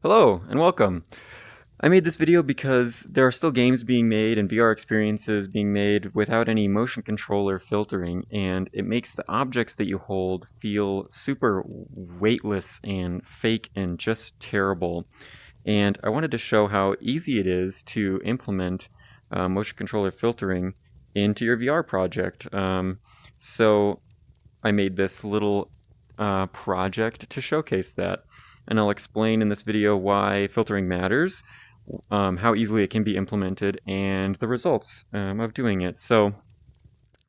Hello and welcome. I made this video because there are still games being made and VR experiences being made without any motion controller filtering, and it makes the objects that you hold feel super weightless and fake and just terrible. And I wanted to show how easy it is to implement motion controller filtering into your VR project. So I made this little project to showcase that. And I'll explain in this video why filtering matters, how easily it can be implemented, and the results of doing it. So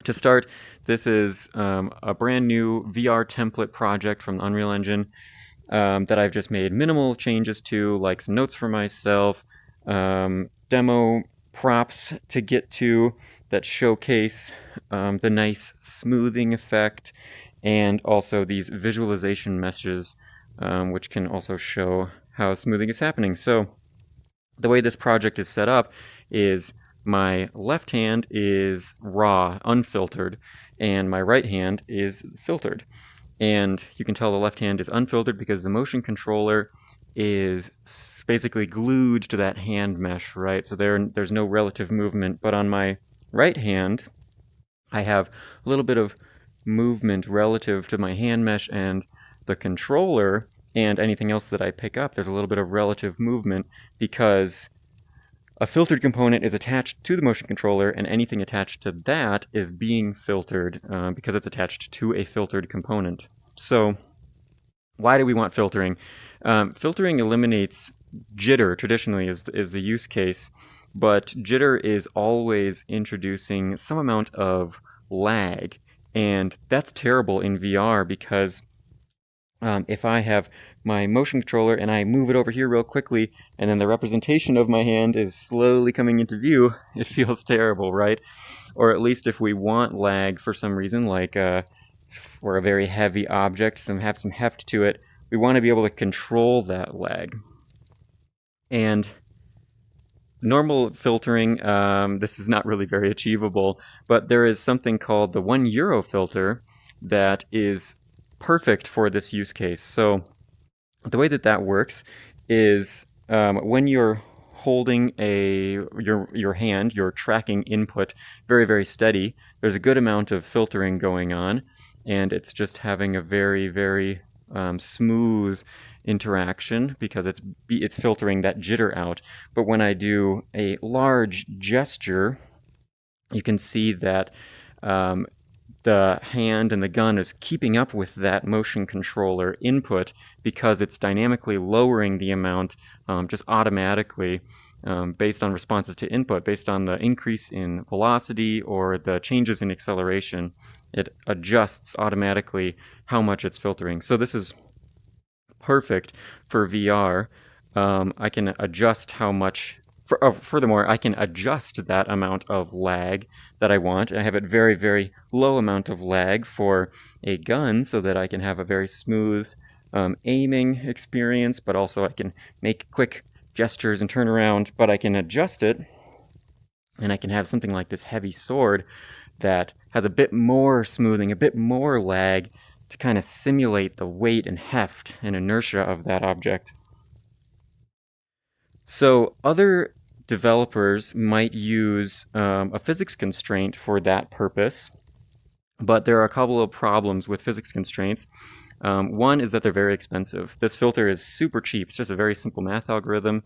to start, this is a brand new VR template project from the Unreal Engine that I've just made minimal changes to, like some notes for myself, demo props to get to that showcase the nice smoothing effect, and also these visualization meshes, which can also show how smoothing is happening. So the way this project is set up is my left hand is raw, unfiltered, and my right hand is filtered. And you can tell the left hand is unfiltered because the motion controller is basically glued to that hand mesh, right? So there's no relative movement. But on my right hand, I have a little bit of movement relative to my hand mesh and the controller, and anything else that I pick up, there's a little bit of relative movement because a filtered component is attached to the motion controller, and anything attached to that is being filtered because it's attached to a filtered component. So why do we want filtering? Filtering eliminates jitter, traditionally is the use case, but jitter is always introducing some amount of lag, and that's terrible in VR because if I have my motion controller and I move it over here real quickly, and then the representation of my hand is slowly coming into view, it feels terrible, right? Or at least if we want lag for some reason, like for a very heavy object, have some heft to it, we want to be able to control that lag. And normal filtering, this is not really very achievable, but there is something called the OneEuroFilter that is perfect for this use case. So the way that works is when you're holding your hand, your tracking input very, very steady, there's a good amount of filtering going on, and it's just having a very, very smooth interaction because it's filtering that jitter out. But when I do a large gesture, you can see that the hand and the gun is keeping up with that motion controller input because it's dynamically lowering the amount just automatically based on responses to input, based on the increase in velocity or the changes in acceleration. It adjusts automatically how much it's filtering. So this is perfect for VR. I can adjust how much. Furthermore, I can adjust that amount of lag that I want. I have a very, very low amount of lag for a gun so that I can have a very smooth aiming experience, but also I can make quick gestures and turn around, but I can adjust it, and I can have something like this heavy sword that has a bit more smoothing, a bit more lag to kind of simulate the weight and heft and inertia of that object. So other developers might use a physics constraint for that purpose, but there are a couple of problems with physics constraints. One is that they're very expensive. This filter is super cheap. It's just a very simple math algorithm.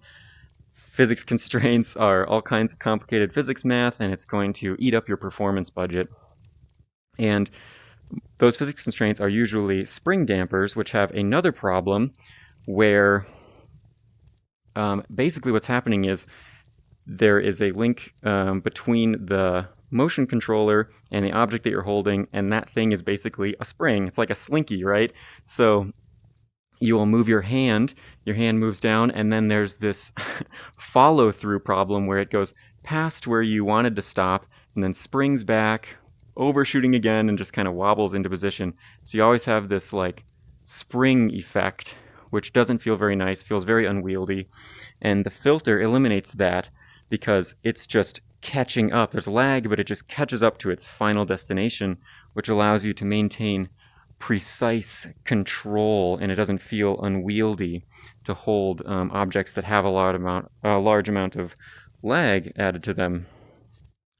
Physics constraints are all kinds of complicated physics math, and it's going to eat up your performance budget. And those physics constraints are usually spring dampers, which have another problem where basically what's happening is there is a link between the motion controller and the object that you're holding, and that thing is basically a spring. It's like a slinky, right? So you will move your hand moves down, and then there's this follow-through problem where it goes past where you wanted to stop and then springs back, overshooting again, and just kind of wobbles into position. So you always have this like spring effect, which doesn't feel very nice, feels very unwieldy, and the filter eliminates that because it's just catching up. There's lag, but it just catches up to its final destination, which allows you to maintain precise control, and it doesn't feel unwieldy. to hold objects that have a large amount of lag added to them.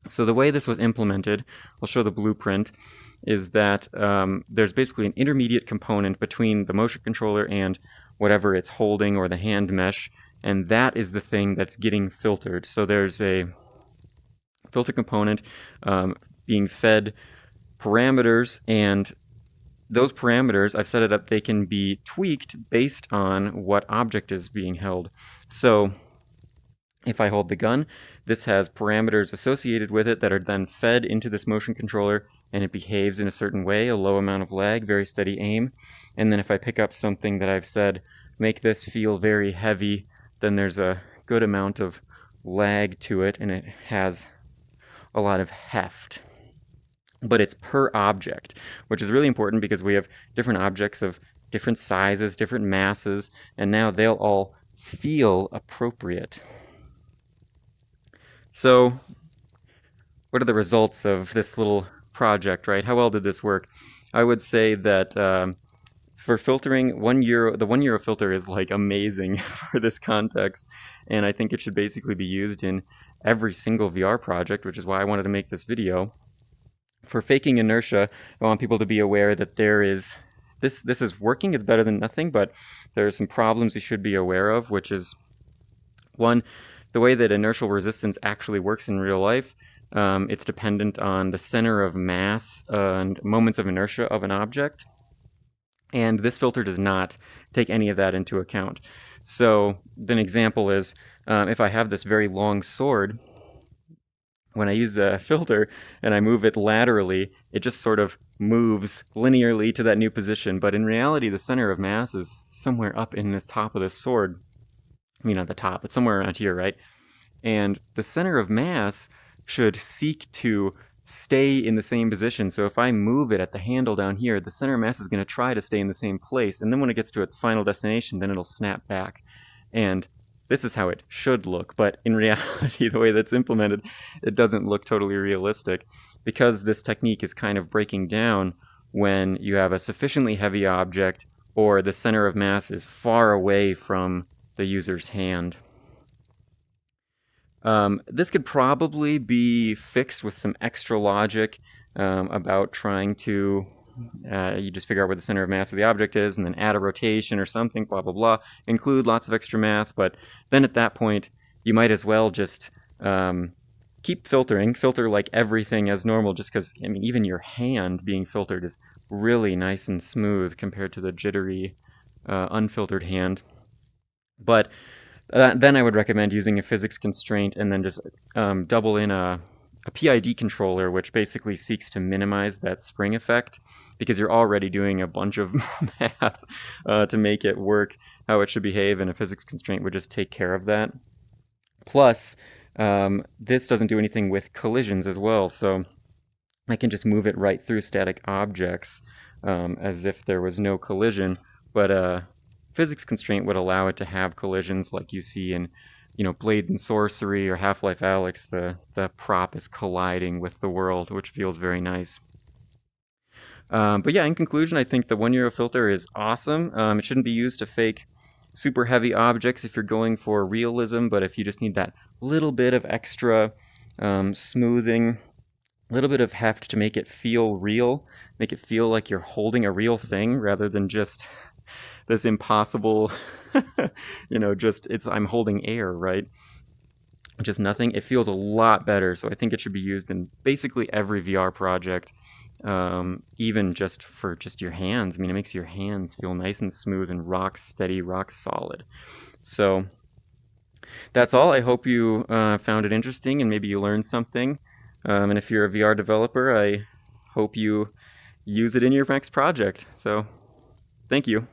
So the way this was implemented, I'll show the blueprint, is that there's basically an intermediate component between the motion controller and whatever it's holding or the hand mesh, and that is the thing that's getting filtered. So there's a filter component being fed parameters, and those parameters, I've set it up, they can be tweaked based on what object is being held. So if I hold the gun, this has parameters associated with it that are then fed into this motion controller, and it behaves in a certain way, a low amount of lag, very steady aim. And then if I pick up something that I've said, make this feel very heavy, then there's a good amount of lag to it, and it has a lot of heft. But it's per object, which is really important because we have different objects of different sizes, different masses, and now they'll all feel appropriate. So what are the results of this little project, right? How well did this work? I would say that for filtering, the OneEuroFilter is like amazing for this context, and I think it should basically be used in every single VR project, which is why I wanted to make this video. For faking inertia, I want people to be aware that there is, this is working, it's better than nothing, but there are some problems you should be aware of, which is, one, the way that inertial resistance actually works in real life. It's dependent on the center of mass and moments of inertia of an object, and this filter does not take any of that into account. So an example is, if I have this very long sword, when I use the filter and I move it laterally, it just sort of moves linearly to that new position. But in reality, the center of mass is somewhere up in this top of this sword. I mean, not the top, but somewhere around here, right? And the center of mass should seek to stay in the same position. So if I move it at the handle down here, the center of mass is going to try to stay in the same place. And then when it gets to its final destination, then it'll snap back. And this is how it should look, but in reality, the way that's implemented, it doesn't look totally realistic, because this technique is kind of breaking down when you have a sufficiently heavy object or the center of mass is far away from the user's hand. This could probably be fixed with some extra logic about trying to you just figure out where the center of mass of the object is and then add a rotation or something, blah, blah, blah, include lots of extra math. But then at that point, you might as well just keep filter like everything as normal, just because, I mean, even your hand being filtered is really nice and smooth compared to the jittery, unfiltered hand. But then I would recommend using a physics constraint and then just double in a PID controller, which basically seeks to minimize that spring effect, because you're already doing a bunch of math to make it work how it should behave, and a physics constraint would just take care of that. Plus, this doesn't do anything with collisions as well, so I can just move it right through static objects as if there was no collision, but a physics constraint would allow it to have collisions like you see in Blade and Sorcery or Half-Life Alyx. The prop is colliding with the world, which feels very nice. But yeah, in conclusion, I think the OneEuroFilter is awesome. It shouldn't be used to fake super heavy objects if you're going for realism, but if you just need that little bit of extra smoothing, a little bit of heft to make it feel real, make it feel like you're holding a real thing rather than just this impossible, I'm holding air, right? Just nothing. It feels a lot better, so I think it should be used in basically every VR project, even just for your hands. I mean, it makes your hands feel nice and smooth and rock steady, rock solid. So that's all. I hope you found it interesting and maybe you learned something. And if you're a VR developer, I hope you use it in your next project. So thank you.